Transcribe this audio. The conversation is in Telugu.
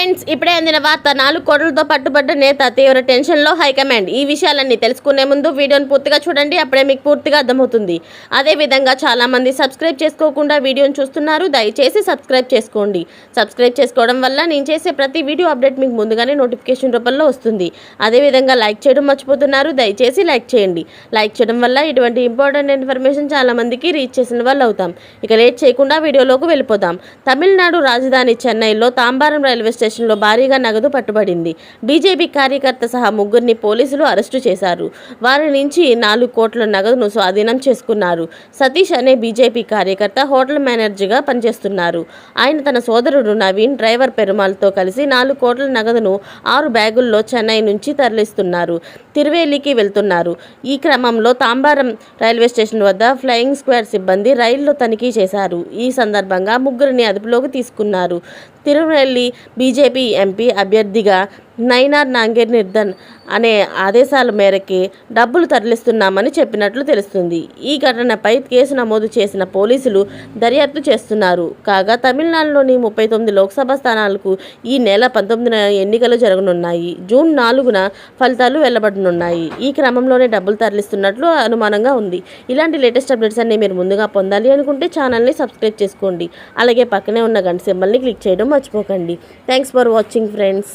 ఫ్రెండ్స్, ఇప్పుడే అందిన వార్త. 4 కోట్లతో పట్టుబడ్డ నేత తీవ్ర టెన్షన్లో హైకమాండ్. ఈ విషయాలన్నీ తెలుసుకునే ముందు వీడియోని పూర్తిగా చూడండి, అప్పుడే మీకు పూర్తిగా అర్థమవుతుంది. అదేవిధంగా చాలామంది సబ్స్క్రైబ్ చేసుకోకుండా వీడియోని చూస్తున్నారు. దయచేసి సబ్స్క్రైబ్ చేసుకోండి. సబ్స్క్రైబ్ చేసుకోవడం వల్ల నేను చేసే ప్రతి వీడియో అప్డేట్ మీకు ముందుగానే నోటిఫికేషన్ రూపంలో వస్తుంది. అదేవిధంగా లైక్ చేయడం మర్చిపోతున్నారు. దయచేసి లైక్ చేయండి. లైక్ చేయడం వల్ల ఇటువంటి ఇంపార్టెంట్ ఇన్ఫర్మేషన్ చాలామందికి రీచ్ చేసిన వాళ్ళు అవుతాం. ఇక లేట్ చేయకుండా వీడియోలోకి వెళ్ళిపోదాం. తమిళనాడు రాజధాని చెన్నైలో తాంబారం రైల్వే స్టేషన్లో భారీగా నగదు పట్టుబడింది. బీజేపీ కార్యకర్త సహా 3 పోలీసులు అరెస్టు చేశారు. వారి నుంచి 4 కోట్ల నగదును స్వాధీనం చేసుకున్నారు. సతీష్ అనే బీజేపీ కార్యకర్త హోటల్ మేనేజర్గా పనిచేస్తున్నారు. ఆయన తన సోదరుడు నవీన్, డ్రైవర్ పెరుమాల్తో కలిసి 4 కోట్ల నగదును 6 బ్యాగుల్లో చెన్నై నుంచి తరలిస్తున్నారు. తిరువేలికి వెళ్తున్నారు. ఈ క్రమంలో తాంబారం రైల్వే స్టేషన్ వద్ద ఫ్లయింగ్ స్క్వాడ్ సిబ్బంది రైల్లో తనిఖీ చేశారు. ఈ సందర్భంగా 3 అదుపులోకి తీసుకున్నారు. తిరువెల్లి బీజేపీ ఎంపీ అభ్యర్థిగా నైనార్ నాగేంద్రన్ అనే ఆదేశాల మేరకి డబ్బులు తరలిస్తున్నామని చెప్పినట్లు తెలుస్తుంది. ఈ ఘటనపై కేసు నమోదు చేసిన పోలీసులు దర్యాప్తు చేస్తున్నారు. కాగా తమిళనాడులోని 39 లోక్సభ స్థానాలకు ఈ నెల 19న ఎన్నికలు జరగనున్నాయి. జూన్ 4న ఫలితాలు వెల్లబడనున్నాయి. ఈ క్రమంలోనే డబ్బులు తరలిస్తున్నట్లు అనుమానంగా ఉంది. ఇలాంటి లేటెస్ట్ అప్డేట్స్ అన్ని మీరు ముందుగా పొందాలి అనుకుంటే ఛానల్ని సబ్స్క్రైబ్ చేసుకోండి. అలాగే పక్కనే ఉన్న గంట సింబల్ని క్లిక్ చేయడం మర్చిపోకండి. Thanks for watching friends.